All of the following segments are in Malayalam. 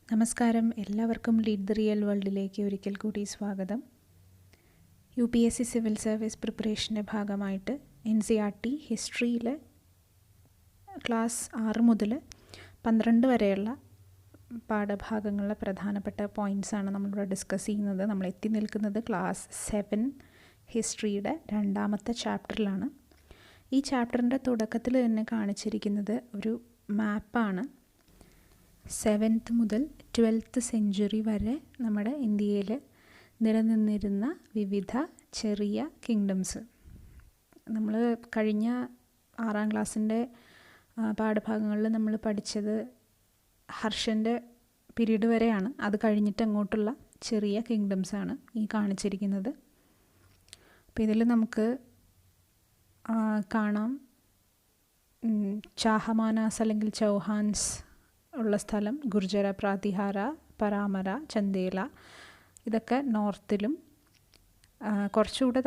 നമസ്കാരം, എല്ലാവർക്കും ലീഡ് ദ റിയൽ വേൾഡിലേക്ക് ഒരിക്കൽ കൂടി സ്വാഗതം. UPSC സിവിൽ സർവീസ് പ്രിപ്പറേഷൻ്റെ ഭാഗമായിട്ട് NCERT ഹിസ്റ്ററിയിലെ ക്ലാസ് 6 മുതൽ 12 വരെയുള്ള പാഠഭാഗങ്ങളിലെ പ്രധാനപ്പെട്ട പോയിൻറ്റ്സാണ് നമ്മളിവിടെ ഡിസ്കസ് ചെയ്യുന്നത്. നമ്മൾ എത്തി നിൽക്കുന്നത് ക്ലാസ് 7 ഹിസ്റ്ററിയുടെ 2ാമത്തെ ചാപ്റ്ററിലാണ്. ഈ ചാപ്റ്ററിൻ്റെ തുടക്കത്തിൽ തന്നെ കാണിച്ചിരിക്കുന്നത് ഒരു മാപ്പാണ്. 7th മുതൽ 12th സെഞ്ച്വറി വരെ നമ്മുടെ ഇന്ത്യയിൽ നിലനിന്നിരുന്ന വിവിധ ചെറിയ കിങ്ഡംസ്. നമ്മൾ കഴിഞ്ഞ 6ാം ക്ലാസ്സിൻ്റെ പാഠഭാഗങ്ങളിൽ നമ്മൾ പഠിച്ചത് ഹർഷൻ്റെ പീരീഡ് വരെയാണ്. അത് കഴിഞ്ഞിട്ട് അങ്ങോട്ടുള്ള ചെറിയ കിങ്ഡംസാണ് ഈ കാണിച്ചിരിക്കുന്നത്. അപ്പോൾ ഇതിൽ നമുക്ക് കാണാം ചാഹമാനാസ് അല്ലെങ്കിൽ ചൗഹാൻസ് ഉള്ള സ്ഥലം, ഗുർജര, പ്രാതിഹാര, പരാമര, ചന്ദേല, ഇതൊക്കെ നോർത്തിലും. കുറച്ചുകൂടെ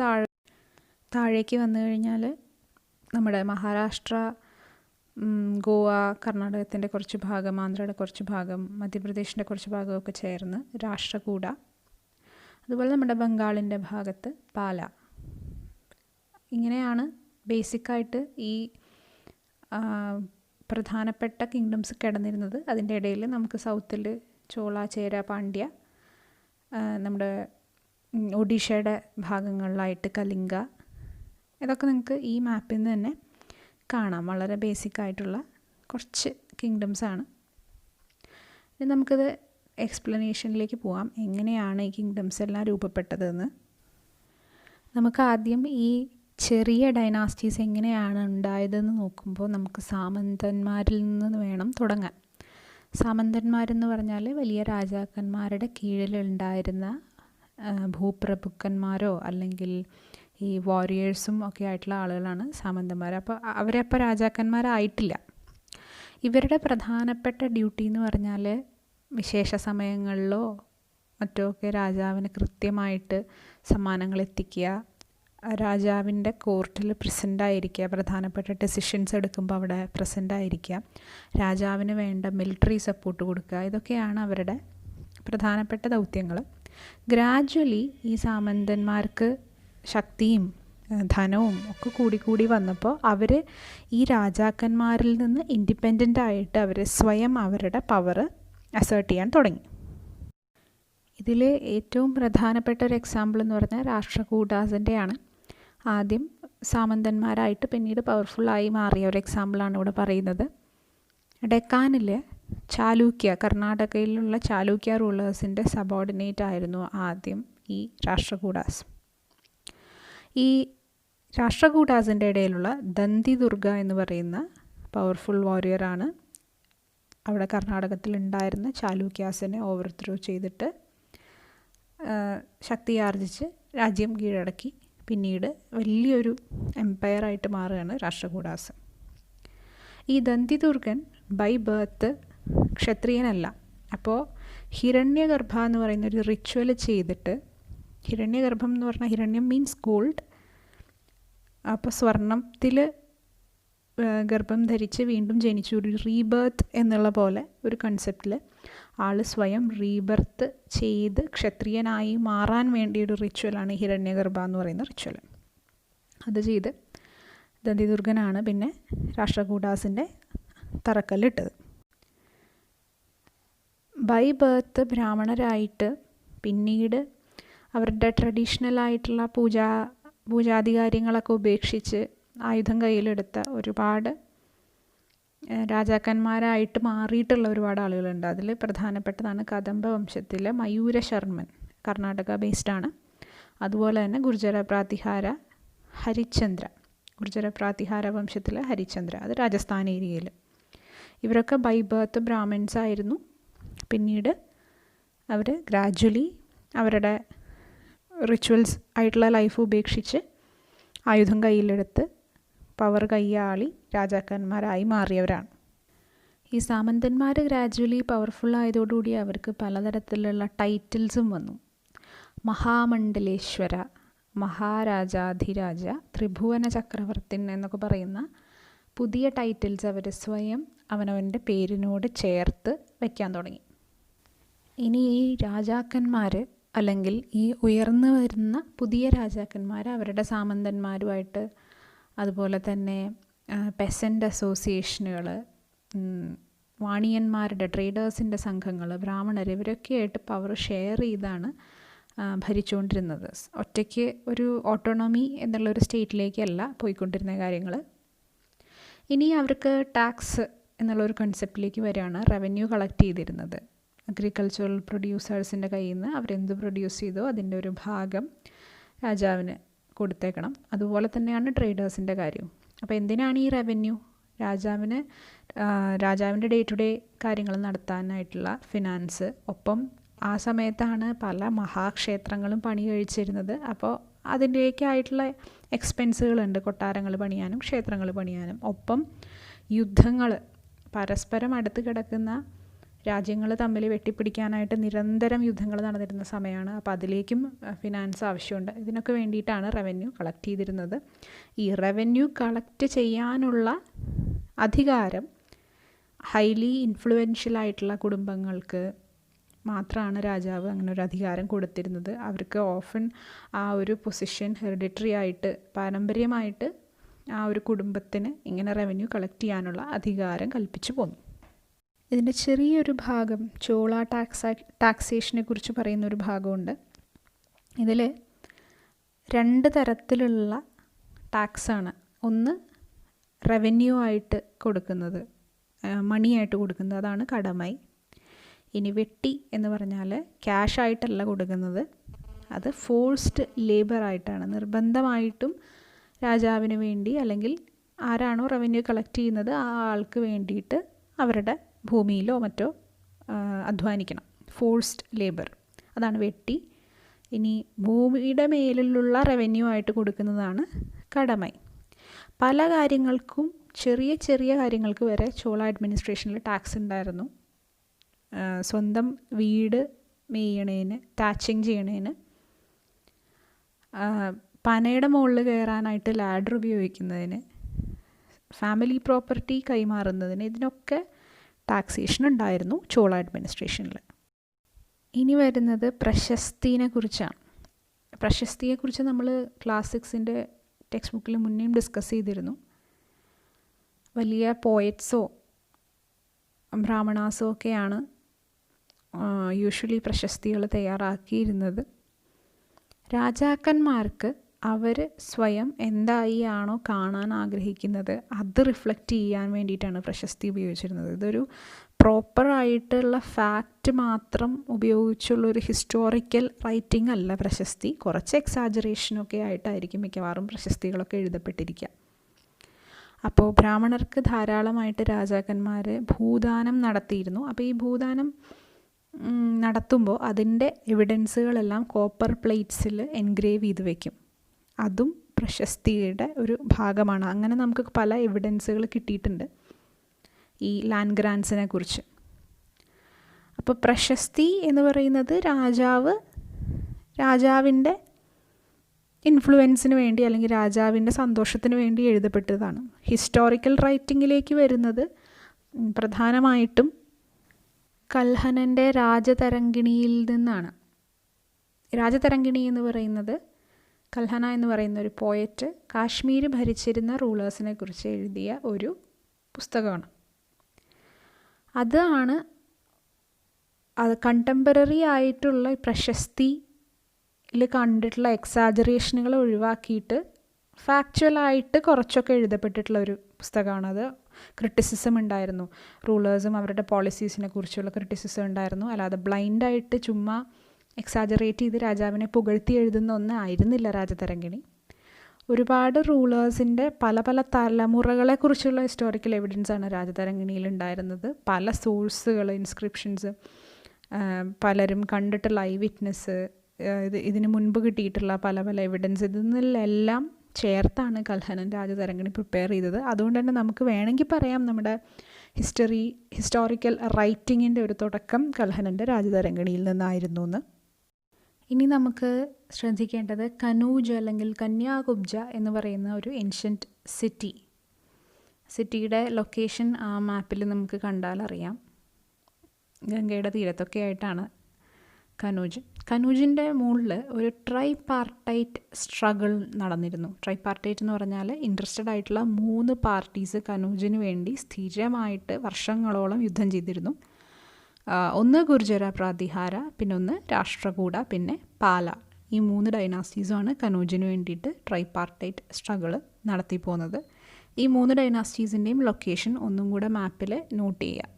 താഴേക്ക് വന്നു കഴിഞ്ഞാൽ നമ്മുടെ മഹാരാഷ്ട്ര, ഗോവ, കർണാടകത്തിൻ്റെ കുറച്ച് ഭാഗം, ആന്ധ്രയുടെ കുറച്ച് ഭാഗം, മധ്യപ്രദേശിൻ്റെ കുറച്ച് ഭാഗമൊക്കെ ചേർന്ന് രാഷ്ട്രകൂട. അതുപോലെ നമ്മുടെ ബംഗാളിൻ്റെ ഭാഗത്ത് പാല. ഇങ്ങനെയാണ് ബേസിക്കായിട്ട് ഈ പ്രധാനപ്പെട്ട കിങ്ഡംസ് കിടന്നിരുന്നത്. അതിൻ്റെ ഇടയിൽ നമുക്ക് സൗത്തിൽ ചോള, ചേര, പാണ്ഡ്യ, നമ്മുടെ ഒഡീഷയുടെ ഭാഗങ്ങളിലായിട്ട് കലിംഗ, ഇതൊക്കെ നിങ്ങൾക്ക് ഈ മാപ്പിൽ നിന്ന് തന്നെ കാണാം. വളരെ ബേസിക്കായിട്ടുള്ള കുറച്ച് കിങ്ഡംസാണ്. ഇനി നമുക്കിത് എക്സ്പ്ലനേഷനിലേക്ക് പോകാം. എങ്ങനെയാണ് ഈ കിങ്ഡംസ് എല്ലാം രൂപപ്പെട്ടതെന്ന്. നമുക്ക് ആദ്യം ഈ ചെറിയ ഡൈനാസ്റ്റീസ് എങ്ങനെയാണ് ഉണ്ടായതെന്ന് നോക്കുമ്പോൾ നമുക്ക് സാമന്തന്മാരിൽ നിന്ന് വേണം തുടങ്ങാൻ. സാമന്തന്മാരെന്ന് പറഞ്ഞാൽ വലിയ രാജാക്കന്മാരുടെ കീഴിലുണ്ടായിരുന്ന ഭൂപ്രഭുക്കന്മാരോ അല്ലെങ്കിൽ ഈ വാരിയേഴ്സും ഒക്കെ ആയിട്ടുള്ള ആളുകളാണ് സാമന്തന്മാർ. അപ്പോൾ അവരപ്പോൾ രാജാക്കന്മാരായിട്ടില്ല. ഇവരുടെ പ്രധാനപ്പെട്ട ഡ്യൂട്ടി എന്ന് പറഞ്ഞാൽ വിശേഷ സമയങ്ങളിലോ മറ്റോ ഒക്കെ രാജാവിന് കൃത്യമായിട്ട് സമ്മാനങ്ങൾ എത്തിക്കുക, രാജാവിൻ്റെ കോർട്ടിൽ പ്രസൻ്റായിരിക്കുക, പ്രധാനപ്പെട്ട ഡെസിഷൻസ് എടുക്കുമ്പോൾ അവിടെ പ്രസൻ്റായിരിക്കുക, രാജാവിന് വേണ്ട മിലിറ്ററി സപ്പോർട്ട് കൊടുക്കുക, ഇതൊക്കെയാണ് അവരുടെ പ്രധാനപ്പെട്ട ദൗത്യങ്ങൾ. ഗ്രാജ്വലി ഈ സാമന്തന്മാർക്ക് ശക്തിയും ധനവും ഒക്കെ കൂടി വന്നപ്പോൾ അവർ ഈ രാജാക്കന്മാരിൽ നിന്ന് ഇൻഡിപെൻഡൻ്റ് ആയിട്ട് അവർ സ്വയം അവരുടെ പവർ അസേർട്ട് ചെയ്യാൻ തുടങ്ങി. ഇതിൽ ഏറ്റവും പ്രധാനപ്പെട്ട ഒരു എക്സാമ്പിൾ എന്ന് പറഞ്ഞാൽ രാഷ്ട്രകൂടാസിൻ്റെയാണ്. ആദ്യം സാമന്തന്മാരായിട്ട് പിന്നീട് പവർഫുള്ളായി മാറിയ ഒരു എക്സാമ്പിളാണ് ഇവിടെ പറയുന്നത്. ഡെക്കാനിൽ ചാലൂക്യ, കർണാടകയിലുള്ള ചാലൂക്യ റൂളേഴ്സിൻ്റെ സബോർഡിനേറ്റ് ആയിരുന്നു ആദ്യം ഈ രാഷ്ട്രകൂടാസ്. ഈ രാഷ്ട്രകൂടാസിൻ്റെ ഇടയിലുള്ള ദന്തി ദുർഗ എന്ന് പറയുന്ന പവർഫുൾ വാരിയറാണ് അവിടെ കർണാടകത്തിലുണ്ടായിരുന്ന ചാലൂക്യാസിനെ ഓവർത്രോ ചെയ്തിട്ട് ശക്തിയാർജിച്ച് രാജ്യം കീഴടക്കി പിന്നീട് വലിയൊരു എംപയറായിട്ട് മാറുകയാണ് രാഷ്ട്രകൂടാസ്. ഈ ദന്തിദുർഗൻ ബൈ ബർത്ത് ക്ഷത്രിയനല്ല. അപ്പോൾ ഹിരണ്യഗർഭ എന്ന് പറയുന്നൊരു റിച്വൽ ചെയ്തിട്ട്, ഹിരണ്യഗർഭം എന്ന് പറഞ്ഞാൽ ഹിരണ്യം മീൻസ് ഗോൾഡ്. അപ്പോൾ സ്വർണത്തിൽ ഗർഭം ധരിച്ച് വീണ്ടും ജനിച്ചു, ഒരു റീബർത്ത് എന്നുള്ള പോലെ ഒരു കൺസെപ്റ്റിൽ ആൾ സ്വയം റീബർത്ത് ചെയ്ത് ക്ഷത്രിയനായി മാറാൻ വേണ്ടിയൊരു റിച്വലാണ് ഹിരണ്യഗർഭ എന്ന് പറയുന്ന റിച്വൽ. അത് ചെയ്ത് ദന്തിദുർഗനാണ് പിന്നെ രാഷ്ട്രകൂടാസിൻ്റെ തറക്കല്ലിട്ടത്. ബൈ ബർത്ത് ബ്രാഹ്മണരായിട്ട് പിന്നീട് അവരുടെ ട്രഡീഷണലായിട്ടുള്ള പൂജാധികാര്യങ്ങളൊക്കെ ഉപേക്ഷിച്ച് ആയുധം കയ്യിലെടുത്ത ഒരുപാട് രാജാക്കന്മാരായിട്ട് മാറിയിട്ടുള്ള ഒരുപാട് ആളുകളുണ്ട്. അതിൽ പ്രധാനപ്പെട്ടതാണ് കദംബ വംശത്തിലെ മയൂരശർമ്മൻ, കർണാടക ബേസ്ഡാണ്. അതുപോലെ തന്നെ ഗുർജര പ്രാതിഹാര ഹരിശ്ചന്ദ്ര, ഗുർജര പ്രാതിഹാര വംശത്തിലെ ഹരിശ്ചന്ദ്ര, അത് രാജസ്ഥാൻ ഏരിയയിൽ. ഇവരൊക്കെ ബൈ ബർത്ത് ബ്രാഹ്മിൻസ് ആയിരുന്നു. പിന്നീട് അവർ ഗ്രാജ്വലി അവരുടെ റിച്വൽസ് ആയിട്ടുള്ള ലൈഫ് ഉപേക്ഷിച്ച് ആയുധം കയ്യിലെടുത്ത് പവർ കയ്യാളി രാജാക്കന്മാരായി മാറിയവരാണ്. ഈ സാമന്തന്മാർ ഗ്രാജ്വലി പവർഫുള്ളായതോടുകൂടി അവർക്ക് പലതരത്തിലുള്ള ടൈറ്റിൽസും വന്നു. മഹാമണ്ഡലേശ്വര, മഹാരാജാധിരാജ, ത്രിഭുവന ചക്രവർത്തിൻ എന്നൊക്കെ പറയുന്ന പുതിയ ടൈറ്റിൽസ് അവർ സ്വയം അവനവൻ്റെ പേരിനോട് ചേർത്ത് വയ്ക്കാൻ തുടങ്ങി. ഇനി ഈ രാജാക്കന്മാർ അല്ലെങ്കിൽ ഈ ഉയർന്നു വരുന്ന പുതിയ രാജാക്കന്മാർ അവരുടെ സാമന്തന്മാരുമായിട്ട്, അതുപോലെ തന്നെ പെസൻ്റ് അസോസിയേഷനുകൾ, വാണിയന്മാരുടെ ട്രേഡേഴ്സിൻ്റെ സംഘങ്ങൾ, ബ്രാഹ്മണർ, ഇവരൊക്കെയായിട്ട് പവർ ഷെയർ ചെയ്താണ് ഭരിച്ചുകൊണ്ടിരുന്നത്. ഒറ്റയ്ക്ക് ഒരു ഓട്ടോണമി എന്നുള്ളൊരു സ്റ്റേറ്റിലേക്കല്ല പോയിക്കൊണ്ടിരുന്ന കാര്യങ്ങൾ. ഇനി അവർക്ക് ടാക്സ് എന്നുള്ളൊരു കൺസെപ്റ്റിലേക്ക് വരികയാണ്. റവന്യൂ കളക്ട് ചെയ്തിരുന്നത് അഗ്രികൾച്ചറൽ പ്രൊഡ്യൂസേഴ്സിൻ്റെ കയ്യിൽ നിന്ന് അവരെന്ത് പ്രൊഡ്യൂസ് ചെയ്തോ അതിൻ്റെ ഒരു ഭാഗം രാജാവിന് കൊടുത്തേക്കണം. അതുപോലെ തന്നെയാണ് ട്രേഡേഴ്സിൻ്റെ കാര്യവും. അപ്പോൾ എന്തിനാണ് ഈ റവന്യൂ? രാജാവിൻ്റെ ഡേ ടു ഡേ കാര്യങ്ങൾ നടത്താനായിട്ടുള്ള ഫിനാൻസ്. ഒപ്പം ആ സമയത്താണ് പല മഹാക്ഷേത്രങ്ങളും പണി കഴിച്ചിരുന്നത്. അപ്പോൾ അതിൻ്റെയൊക്കെയായിട്ടുള്ള എക്സ്പെൻസുകളുണ്ട്, കൊട്ടാരങ്ങൾ പണിയാനും ക്ഷേത്രങ്ങൾ പണിയാനും. ഒപ്പം യുദ്ധങ്ങൾ, പരസ്പരം അടുത്ത് കിടക്കുന്ന രാജ്യങ്ങൾ തമ്മിൽ വെട്ടിപ്പിടിക്കാനായിട്ട് നിരന്തരം യുദ്ധങ്ങൾ നടന്നിരുന്ന സമയമാണ്. അപ്പോൾ അതിലേക്കും ഫിനാൻസ് ആവശ്യമുണ്ട്. ഇതിനൊക്കെ വേണ്ടിയിട്ടാണ് റവന്യൂ കളക്ട് ചെയ്തിരുന്നത്. ഈ റവന്യൂ കളക്ട് ചെയ്യാനുള്ള അധികാരം ഹൈലി ഇൻഫ്ലുവൻഷ്യലായിട്ടുള്ള കുടുംബങ്ങൾക്ക് മാത്രമാണ് രാജാവ് അങ്ങനെ ഒരു അധികാരം കൊടുത്തിരുന്നത്. അവർക്ക് ഓഫൻ ആ ഒരു പൊസിഷൻ ഹെറിഡിറ്ററി ആയിട്ട്, പാരമ്പര്യമായിട്ട് ആ ഒരു കുടുംബത്തിന് ഇങ്ങനെ റവന്യൂ കളക്ട് ചെയ്യാനുള്ള അധികാരം കൽപ്പിച്ചു പോന്നു. ഇതിൻ്റെ ചെറിയൊരു ഭാഗം ചോള ടാക്സേഷനെ കുറിച്ച് പറയുന്നൊരു ഭാഗമുണ്ട്. ഇതിൽ 2 തരത്തിലുള്ള ടാക്സാണ്. ഒന്ന് റവന്യൂ ആയിട്ട് കൊടുക്കുന്നത്, മണിയായിട്ട് കൊടുക്കുന്നത്, അതാണ് കടമൈ. ഇനി വെട്ടി എന്ന് പറഞ്ഞാൽ ക്യാഷ് ആയിട്ടല്ല കൊടുക്കുന്നത്, അത് ഫോഴ്സ്ഡ് ലേബർ ആയിട്ടാണ്. നിർബന്ധമായിട്ടും രാജാവിന് വേണ്ടി അല്ലെങ്കിൽ ആരാണോ റവന്യൂ കളക്ട് ചെയ്യുന്നത് ആ ആൾക്ക് വേണ്ടിയിട്ട് അവരുടെ ഭൂമിയിലോ മറ്റോ അധ്വാനിക്കണം. ഫോഴ്സ്ഡ് ലേബർ, അതാണ് വെട്ടി. ഇനി ഭൂമിയുടെ മേലിലുള്ള റവന്യൂ ആയിട്ട് കൊടുക്കുന്നതാണ് കടമൈ. പല കാര്യങ്ങൾക്കും, ചെറിയ ചെറിയ കാര്യങ്ങൾക്ക് വരെ ചോള അഡ്മിനിസ്ട്രേഷനിൽ ടാക്സ് ഉണ്ടായിരുന്നു. സ്വന്തം വീട് മേയണേന്, ടാച്ചിങ് ചെയ്യണേന്, പനയുടെ മുകളിൽ കയറാനായിട്ട് ലാഡർ ഉപയോഗിക്കുന്നതിന്, ഫാമിലി പ്രോപ്പർട്ടി കൈമാറുന്നതിന്, ഇതിനൊക്കെ ടാക്സേഷൻ ഉണ്ടായിരുന്നു ചോള അഡ്മിനിസ്ട്രേഷനിൽ. ഇനി വരുന്നത് പ്രശസ്തിനെ കുറിച്ചാണ്. പ്രശസ്തിയെക്കുറിച്ച് നമ്മൾ ക്ലാസ് 6 ടെക്സ്റ്റ് ബുക്കിൽ മുന്നേയും ഡിസ്കസ് ചെയ്തിരുന്നു. വലിയ പോയറ്റ്സോ ബ്രാഹ്മണാസോ ഒക്കെയാണ് യൂഷ്വലി പ്രശസ്തികൾ തയ്യാറാക്കിയിരുന്നത്. രാജാക്കന്മാർക്ക് അവർ സ്വയം എന്തായിയാണോ കാണാൻ ആഗ്രഹിക്കുന്നത് അത് റിഫ്ലക്റ്റ് ചെയ്യാൻ വേണ്ടിയിട്ടാണ് പ്രശസ്തി ഉപയോഗിച്ചിരുന്നത്. ഇതൊരു പ്രോപ്പറായിട്ടുള്ള ഫാക്റ്റ് മാത്രം ഉപയോഗിച്ചുള്ളൊരു ഹിസ്റ്റോറിക്കൽ റൈറ്റിംഗ് അല്ല പ്രശസ്തി. കുറച്ച് എക്സാജറേഷനൊക്കെ ആയിട്ടായിരിക്കും മിക്കവാറും പ്രശസ്തികളൊക്കെ എഴുതപ്പെട്ടിരിക്കുക. അപ്പോൾ ബ്രാഹ്മണർക്ക് ധാരാളമായിട്ട് രാജാക്കന്മാർ ഭൂദാനം നടത്തിയിരുന്നു. അപ്പോൾ ഈ ഭൂദാനം നടത്തുമ്പോൾ അതിൻ്റെ എവിഡൻസുകളെല്ലാം കോപ്പർ പ്ലേറ്റ്സിൽ എൻഗ്രേവ് ചെയ്ത് വയ്ക്കും. അതും പ്രശസ്തിയുടെ ഒരു ഭാഗമാണ്. അങ്ങനെ നമുക്ക് പല എവിഡൻസുകൾ കിട്ടിയിട്ടുണ്ട് ഈ ലാൻഡ് ഗ്രാൻസിനെ കുറിച്ച്. അപ്പോൾ പ്രശസ്തി എന്ന് പറയുന്നത് രാജാവിൻ്റെ ഇൻഫ്ലുവൻസിന് വേണ്ടി അല്ലെങ്കിൽ രാജാവിൻ്റെ സന്തോഷത്തിന് വേണ്ടി എഴുതപ്പെട്ടതാണ്. ഹിസ്റ്റോറിക്കൽ റൈറ്റിങ്ങിലേക്ക് വരുന്നത് പ്രധാനമായിട്ടും കൽഹനൻ്റെ രാജതരംഗിണിയിൽ നിന്നാണ്. രാജതരംഗിണി എന്ന് പറയുന്നത് കൽഹന എന്ന് പറയുന്ന ഒരു പോയറ്റ് കാശ്മീർ ഭരിച്ചിരുന്ന റൂളേഴ്സിനെ കുറിച്ച് എഴുതിയ ഒരു പുസ്തകമാണ്. അത് കണ്ടംപററി ആയിട്ടുള്ള പ്രശസ്തിയിൽ കണ്ടിട്ടുള്ള എക്സാജറേഷനുകൾ ഒഴിവാക്കിയിട്ട് ഫാക്ച്വലായിട്ട് കുറച്ചൊക്കെ എഴുതപ്പെട്ടിട്ടുള്ള ഒരു പുസ്തകമാണ്. അത് ക്രിറ്റിസിസം ഉണ്ടായിരുന്നു, റൂളേഴ്സും അവരുടെ പോളിസീസിനെ കുറിച്ചുള്ള ക്രിറ്റിസിസം ഉണ്ടായിരുന്നു. അല്ലാതെ ബ്ലൈൻഡായിട്ട് ചുമ്മാ എക്സാജറേറ്റ് ചെയ്ത് രാജാവിനെ പുകഴ്ത്തി എഴുതുന്ന ഒന്നായിരുന്നില്ല രാജതരംഗിണി. ഒരുപാട് റൂളേഴ്സിൻ്റെ പല പല തലമുറകളെക്കുറിച്ചുള്ള ഹിസ്റ്റോറിക്കൽ എവിഡൻസാണ് രാജതരംഗിണിയിൽ ഉണ്ടായിരുന്നത്. പല സോഴ്സുകൾ, ഇൻസ്ക്രിപ്ഷൻസ്, പലരും കണ്ടിട്ടുള്ള ഐ വിറ്റ്നസ്, ഇതിന് മുൻപ് കിട്ടിയിട്ടുള്ള പല പല എവിഡൻസ്, ഇതിനെല്ലാം ചേർത്താണ് കൽഹനൻ രാജതരംഗിണി പ്രിപ്പയർ ചെയ്തത്. അതുകൊണ്ട് തന്നെ നമുക്ക് വേണമെങ്കിൽ പറയാം നമ്മുടെ ഹിസ്റ്റോറിക്കൽ റൈറ്റിങ്ങിൻ്റെ ഒരു തുടക്കം കൽഹനൻ്റെ രാജതരംഗിണിയിൽ നിന്നായിരുന്നു എന്ന്. ഇനി നമുക്ക് ശ്രദ്ധിക്കേണ്ടത് കനൂജ് അല്ലെങ്കിൽ കന്യാകുബ്ജ എന്ന് പറയുന്ന ഒരു ഏൻഷ്യൻറ്റ് സിറ്റിയുടെ ലൊക്കേഷൻ ആ മാപ്പിൽ നമുക്ക് കണ്ടാൽ അറിയാം. ഗംഗയുടെ തീരത്തൊക്കെ ആയിട്ടാണ് കനൂജിൻ്റെ മുകളിൽ ഒരു ട്രൈ പാർട്ടൈറ്റ് സ്ട്രഗിൾ നടന്നിരുന്നു. ട്രൈ പാർട്ടൈറ്റ് എന്ന് പറഞ്ഞാൽ ഇൻട്രസ്റ്റഡ് ആയിട്ടുള്ള 3 പാർട്ടീസ് കനൂജിന് വേണ്ടി സ്ഥിരമായിട്ട് വർഷങ്ങളോളം യുദ്ധം ചെയ്തിരുന്നു. ഒന്ന് ഗുർജര പ്രാതിഹാര, പിന്നെ ഒന്ന് രാഷ്ട്രകൂട, പിന്നെ പാല. ഈ 3 ഡൈനാസ്റ്റീസുമാണ് കനൂജിന് വേണ്ടിയിട്ട് ട്രൈ പാർട്ടൈറ്റ് സ്ട്രഗിൾ നടത്തി പോകുന്നത്. ഈ 3 ഡൈനാസ്റ്റീസിൻ്റെയും ലൊക്കേഷൻ ഒന്നും കൂടെ മാപ്പിൽ നോട്ട് ചെയ്യുക.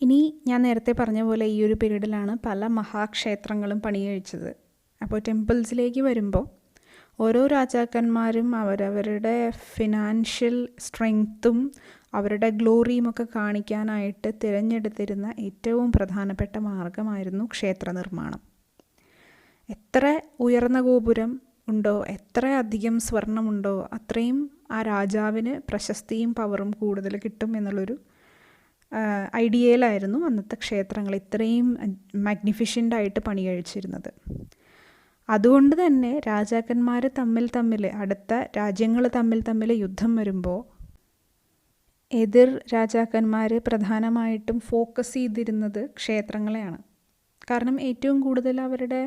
ഇനി ഞാൻ നേരത്തെ പറഞ്ഞ പോലെ ഈ ഒരു പീരീഡിലാണ് പല മഹാക്ഷേത്രങ്ങളും പണി കഴിച്ചത്. അപ്പോൾ ടെമ്പിൾസിലേക്ക് വരുമ്പോൾ ഓരോ രാജാക്കന്മാരും അവരവരുടെ ഫിനാൻഷ്യൽ സ്ട്രെങ്ത്തും അവരുടെ ഗ്ലോറിയും ഒക്കെ കാണിക്കാനായിട്ട് തിരഞ്ഞെടുത്തിരുന്ന ഏറ്റവും പ്രധാനപ്പെട്ട മാർഗമായിരുന്നു ക്ഷേത്ര നിർമ്മാണം. എത്ര ഉയർന്ന ഗോപുരം ഉണ്ടോ, എത്ര അധികം സ്വർണമുണ്ടോ, അത്രയും ആ രാജാവിന് പ്രശസ്തിയും പവറും കൂടുതൽ കിട്ടും എന്നുള്ളൊരു ഐഡിയയിലായിരുന്നു അന്നത്തെ ക്ഷേത്രങ്ങൾ ഇത്രയും മാഗ്നിഫിഷ്യൻ്റായിട്ട് പണി കഴിച്ചിരുന്നത്. അതുകൊണ്ട് തന്നെ രാജാക്കന്മാർ തമ്മിൽ അടുത്ത രാജ്യങ്ങൾ തമ്മിൽ യുദ്ധം വരുമ്പോൾ എതിർ രാജാക്കന്മാർ പ്രധാനമായിട്ടും ഫോക്കസ് ചെയ്തിരുന്നത് ക്ഷേത്രങ്ങളെയാണ്. കാരണം ഏറ്റവും കൂടുതൽ അവരുടെ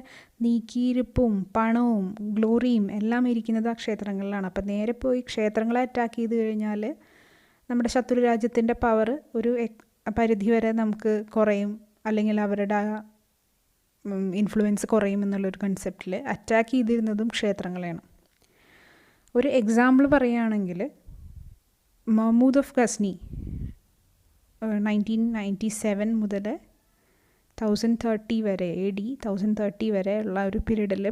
നീക്കിയിരിപ്പും പണവും ഗ്ലോറിയും എല്ലാം ഇരിക്കുന്നത് ആ ക്ഷേത്രങ്ങളിലാണ്. അപ്പം നേരെ പോയി ക്ഷേത്രങ്ങളെ അറ്റാക്ക് ചെയ്ത് കഴിഞ്ഞാൽ നമ്മുടെ ശത്രു രാജ്യത്തിൻ്റെ പവർ ഒരു പരിധിവരെ നമുക്ക് കുറയും, അല്ലെങ്കിൽ അവരുടെ ഇൻഫ്ലുവൻസ് കുറയും എന്നുള്ളൊരു കൺസെപ്റ്റിൽ അറ്റാക്ക് ചെയ്തിരുന്നതും ക്ഷേത്രങ്ങളെയാണ്. ഒരു എക്സാമ്പിൾ പറയുകയാണെങ്കിൽ മഹ്മൂദ് ഓഫ് ഗസ്നി 1997 മുതൽ 1030 വരെ AD 1030 വരെ ഉള്ള ഒരു പീരീഡിൽ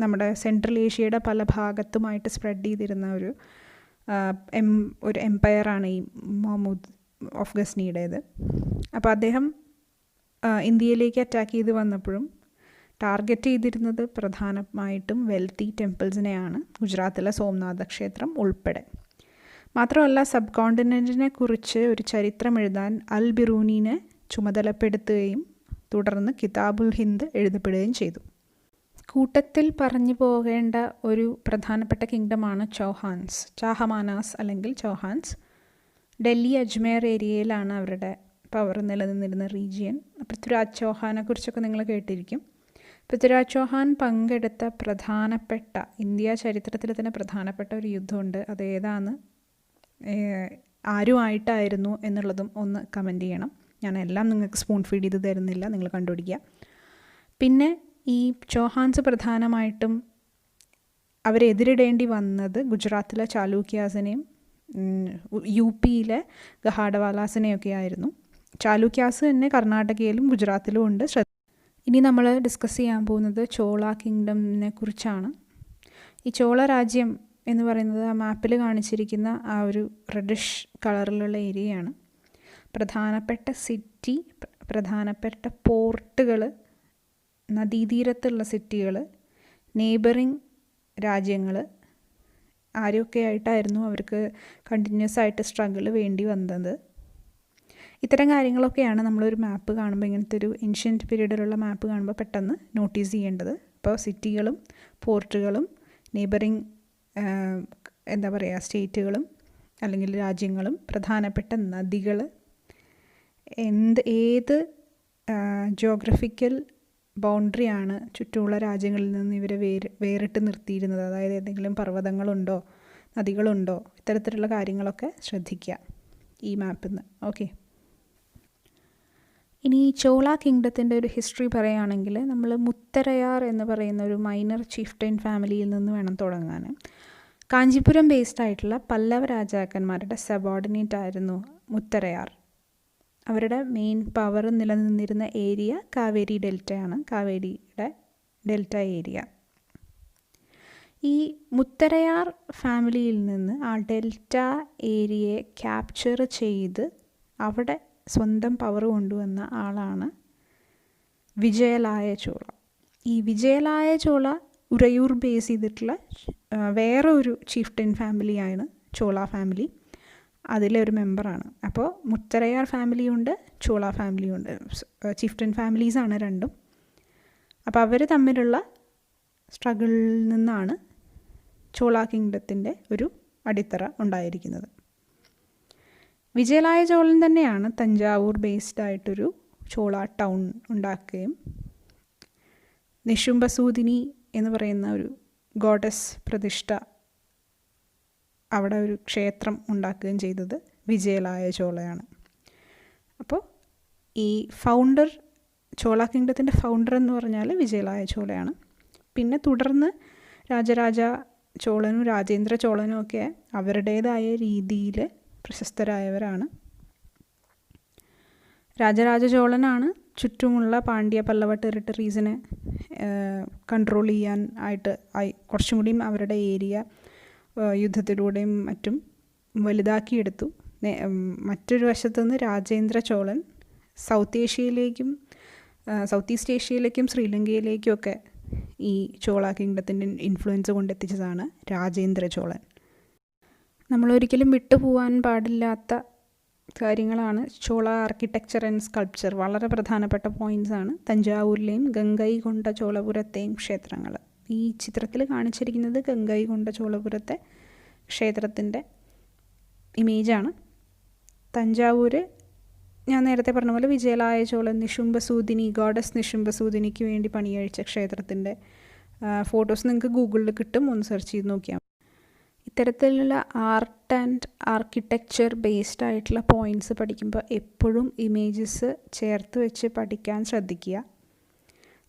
നമ്മുടെ സെൻട്രൽ ഏഷ്യയുടെ പല ഭാഗത്തുമായിട്ട് സ്പ്രെഡ് ചെയ്തിരുന്ന ഒരു എംപയറാണ് ഈ മഹ്മൂദ് ഓഫ് ഗസ്നിയുടേത്. അപ്പോൾ അദ്ദേഹം ഇന്ത്യയിലേക്ക് അറ്റാക്ക് ചെയ്ത് വന്നപ്പോഴും ടാർഗറ്റ് ചെയ്തിരുന്നത് പ്രധാനമായിട്ടും വെൽത്തി ടെമ്പിൾസിനെയാണ്, ഗുജറാത്തിലെ സോംനാഥ ക്ഷേത്രം ഉൾപ്പെടെ. മാത്രമല്ല സബ് കോണ്ടിനെൻറ്റിനെ കുറിച്ച് ഒരു ചരിത്രം എഴുതാൻ അൽ ബിറൂനിനെ ചുമതലപ്പെടുത്തുകയും തുടർന്ന് കിതാബുൽ ഹിന്ദ് എഴുതപ്പെടുകയും ചെയ്തു. കൂട്ടത്തിൽ പറഞ്ഞു പോകേണ്ട ഒരു പ്രധാനപ്പെട്ട കിങ്ഡമാണ് ചാഹമാനാസ് അല്ലെങ്കിൽ ചൗഹാൻസ്. ഡൽഹി അജ്മേർ ഏരിയയിലാണ് അവരുടെ പവർ നിലനിന്നിരുന്ന റീജിയൻ. പൃഥ്വിരാജ് ചൗഹാനെ കുറിച്ചൊക്കെ നിങ്ങൾ കേട്ടിരിക്കും. പൃഥ്വിരാജ് ചൗഹാൻ പങ്കെടുത്ത പ്രധാനപ്പെട്ട ഇന്ത്യ ചരിത്രത്തിൽ തന്നെ പ്രധാനപ്പെട്ട ഒരു യുദ്ധമുണ്ട്. അതേതാന്ന് ആരുമായിട്ടായിരുന്നു എന്നുള്ളതും ഒന്ന് കമൻറ്റ് ചെയ്യണം. ഞാൻ എല്ലാം നിങ്ങൾക്ക് സ്പൂൺ ഫീഡ് ചെയ്ത് തരുന്നില്ല, നിങ്ങൾ കണ്ടുപിടിക്കുക. പിന്നെ ഈ ചൗഹാൻസ് പ്രധാനമായിട്ടും അവരെതിരിടേണ്ടി വന്നത് ഗുജറാത്തിലെ ചാലൂക്യാസിനെയും UPയിലെ ഗഹാഡവാലാസിനെയൊക്കെ ആയിരുന്നു. ചാലൂക്യാസ് തന്നെ കർണാടകയിലും ഗുജറാത്തിലും ഉണ്ട്. ഇനി നമ്മൾ ഡിസ്കസ് ചെയ്യാൻ പോകുന്നത് ചോള കിങ്ഡമിനെ കുറിച്ചാണ്. ഈ ചോള രാജ്യം എന്ന് പറയുന്നത് ആ മാപ്പിൽ കാണിച്ചിരിക്കുന്ന ആ ഒരു റെഡിഷ് കളറിലുള്ള ഏരിയയാണ്. പ്രധാനപ്പെട്ട സിറ്റി, പ്രധാനപ്പെട്ട പോർട്ടുകൾ, നദീതീരത്തുള്ള സിറ്റികൾ, നെയ്ബറിങ് രാജ്യങ്ങൾ, ആരൊക്കെ ആയിട്ടായിരുന്നു അവർക്ക് കണ്ടിന്യൂസ് ആയിട്ട് സ്ട്രഗിൾ വേണ്ടി വന്നത്. ഇത്തരം കാര്യങ്ങളൊക്കെയാണ് നമ്മളൊരു മാപ്പ് കാണുമ്പോൾ, ഇങ്ങനത്തെ ഒരു ഏൻഷ്യൻറ്റ് പീരീഡിലുള്ള മാപ്പ് കാണുമ്പോൾ പെട്ടെന്ന് നോട്ടീസ് ചെയ്യേണ്ടത്. അപ്പോൾ സിറ്റികളും പോർട്ടുകളും നെയ്ബറിങ് സ്റ്റേറ്റുകളും അല്ലെങ്കിൽ രാജ്യങ്ങളും, പ്രധാനപ്പെട്ട നദികൾ, ഏത് ജിയോഗ്രഫിക്കൽ ബൗണ്ടറിയാണ് ചുറ്റുമുള്ള രാജ്യങ്ങളിൽ നിന്ന് ഇവരെ വേറിട്ട് നിർത്തിയിരുന്നത്, അതായത് ഏതെങ്കിലും പർവ്വതങ്ങളുണ്ടോ നദികളുണ്ടോ, ഇത്തരത്തിലുള്ള കാര്യങ്ങളൊക്കെ ശ്രദ്ധിക്കുക ഈ മാപ്പിൽ നിന്ന്. ഓക്കെ, ഇനി ചോള കിങ്ഡത്തിൻ്റെ ഒരു ഹിസ്റ്ററി പറയുകയാണെങ്കിൽ നമ്മൾ മുത്തരയാർ എന്ന് പറയുന്ന ഒരു മൈനർ ചീഫ്റ്റൈൻ ഫാമിലിയിൽ നിന്ന് വേണം തുടങ്ങാൻ. കാഞ്ചീപുരം ബേസ്ഡ് ആയിട്ടുള്ള പല്ലവ രാജാക്കന്മാരുടെ സബോർഡിനേറ്റ് ആയിരുന്നു മുത്തരയാർ. അവരുടെ മെയിൻ പവർ നിലനിന്നിരുന്ന ഏരിയ കാവേരി ഡെൽറ്റയാണ്, കാവേരിയുടെ ഡെൽറ്റ ഏരിയ. ഈ മുത്തരയാർ ഫാമിലിയിൽ നിന്ന് ആ ഡെൽറ്റ ഏരിയയെ ക്യാപ്ചർ ചെയ്ത് അവിടെ സ്വന്തം പവർ കൊണ്ടുവന്ന ആളാണ് വിജയലായ ചോള. ഈ വിജയലായ ചോള ഉറയൂർ ബേസ് ചെയ്തിട്ടുള്ള വേറെ ഒരു ചീഫ്റ്റൈൻ ഫാമിലിയാണ് ചോള ഫാമിലി, അതിലെ ഒരു മെമ്പറാണ്. അപ്പോൾ മുത്തരയാർ ഫാമിലിയുണ്ട്, ചോള ഫാമിലിയുണ്ട്, ചീഫ്റ്റൈൻ ഫാമിലീസാണ് രണ്ടും. അപ്പോൾ അവർ തമ്മിലുള്ള സ്ട്രഗിളിൽ നിന്നാണ് ചോള കിങ്ഡത്തിൻ്റെ ഒരു അടിത്തറ ഉണ്ടായിരിക്കുന്നത്. വിജയലായ ചോളൻ തന്നെയാണ് തഞ്ചാവൂർ ബേസ്ഡ് ആയിട്ടൊരു ചോള ടൗൺ ഉണ്ടാക്കുകയും നിശുംബസൂദിനി എന്ന് പറയുന്ന ഒരു ഗോഡസ് പ്രതിഷ്ഠ, അവിടെ ഒരു ക്ഷേത്രം ഉണ്ടാക്കുകയും ചെയ്തത് വിജയലായ ചോളയാണ്. അപ്പോൾ ഈ ഫൗണ്ടർ, ചോള കിങ്ഡത്തിൻ്റെ ഫൗണ്ടർ എന്ന് പറഞ്ഞാൽ വിജയലായ ചോളയാണ്. പിന്നെ തുടർന്ന് രാജരാജ ചോളനും രാജേന്ദ്ര ചോളനും ഒക്കെ അവരുടേതായ രീതിയിൽ പ്രശസ്തരായവരാണ്. രാജരാജ ചോളനാണ് ചുറ്റുമുള്ള പാണ്ഡ്യ പല്ലവ ടെറിട്ടറീസിനെ കൺട്രോൾ ചെയ്യാൻ ആയിട്ട് കുറച്ചും കൂടിയും അവരുടെ ഏരിയ യുദ്ധത്തിലൂടെയും മറ്റും വലുതാക്കിയെടുത്തു. മറ്റൊരു വശത്തുനിന്ന് രാജേന്ദ്ര ചോളൻ സൗത്ത് ഈസ്റ്റ് ഏഷ്യയിലേക്കും ശ്രീലങ്കയിലേക്കും ഒക്കെ ഈ ചോള കിങ്ഡത്തിൻ്റെ ഇൻഫ്ലുവൻസ് കൊണ്ടെത്തിച്ചതാണ് രാജേന്ദ്ര ചോളൻ. നമ്മളൊരിക്കലും വിട്ടുപോകാൻ പാടില്ലാത്ത കാര്യങ്ങളാണ് ചോള ആർക്കിടെക്ചർ ആൻഡ് സ്കൾപ്ചർ. വളരെ പ്രധാനപ്പെട്ട പോയിൻറ്റ്സ് ആണ് തഞ്ചാവൂരിലെയും ഗംഗൈകൊണ്ട ചോളപുരത്തെയും ക്ഷേത്രങ്ങൾ. ഈ ചിത്രത്തിൽ കാണിച്ചിരിക്കുന്നത് ഗംഗൈകൊണ്ട ചോളപുരത്തെ ക്ഷേത്രത്തിൻ്റെ ഇമേജാണ്. തഞ്ചാവൂർ ഞാൻ നേരത്തെ പറഞ്ഞ പോലെ വിജയലായ ചോളൻ നിശുംബസൂദിനി, ഗോഡസ് നിശുംബസൂദിനിക്ക് വേണ്ടി പണിയഴിച്ച ക്ഷേത്രത്തിൻ്റെ ഫോട്ടോസ് നിങ്ങൾക്ക് ഗൂഗിളിൽ കിട്ടും, ഒന്ന് സെർച്ച് ചെയ്ത് നോക്കിയാൽ. ഇത്തരത്തിലുള്ള ആർട്ട് ആൻഡ് ആർക്കിടെക്ചർ ബേസ്ഡ് ആയിട്ടുള്ള പോയിൻറ്റ്സ് പഠിക്കുമ്പോൾ എപ്പോഴും ഇമേജസ് ചേർത്ത് വെച്ച് പഠിക്കാൻ ശ്രദ്ധിക്കുക.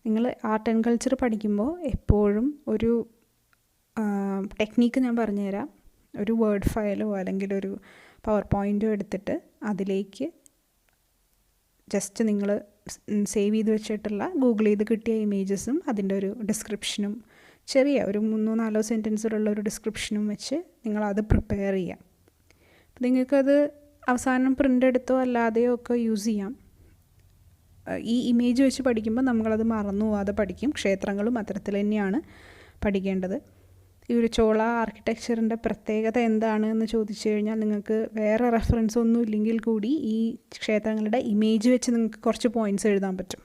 നിങ്ങൾ ആർട്ട് ആൻഡ് കൾച്ചർ പഠിക്കുമ്പോൾ എപ്പോഴും ഒരു ടെക്നീക്ക് ഞാൻ പറഞ്ഞുതരാം. ഒരു വേർഡ് ഫയലോ അല്ലെങ്കിൽ ഒരു പവർ പോയിൻറ്റോ എടുത്തിട്ട് അതിലേക്ക് ജസ്റ്റ് നിങ്ങൾ സേവ് ചെയ്ത് വെച്ചിട്ടുള്ള ഗൂഗിൾ ചെയ്ത് കിട്ടിയ ഇമേജസും അതിൻ്റെ ഒരു ഡിസ്ക്രിപ്ഷനും, ചെറിയ ഒരു 3-4 സെൻറ്റൻസിലുള്ള ഒരു ഡിസ്ക്രിപ്ഷനും വെച്ച് നിങ്ങളത് പ്രിപ്പയർ ചെയ്യാം. അപ്പോൾ നിങ്ങൾക്കത് അവസാനം പ്രിൻ്റ് എടുത്തോ അല്ലാതെയോ ഒക്കെ യൂസ് ചെയ്യാം. ഈ ഇമേജ് വെച്ച് പഠിക്കുമ്പോൾ നമ്മളത് മറന്നു പോവാതെ പഠിക്കും. ക്ഷേത്രങ്ങളും അത്തരത്തിൽ തന്നെയാണ് പഠിക്കേണ്ടത്. ഈ ഒരു ചോള ആർക്കിടെക്ചറിൻ്റെ പ്രത്യേകത എന്താണ് എന്ന് ചോദിച്ചു കഴിഞ്ഞാൽ നിങ്ങൾക്ക് വേറെ റെഫറൻസ് ഒന്നും ഇല്ലെങ്കിൽ കൂടി ഈ ക്ഷേത്രങ്ങളുടെ ഇമേജ് വെച്ച് നിങ്ങൾക്ക് കുറച്ച് പോയിൻറ്റ്സ് എഴുതാൻ പറ്റും.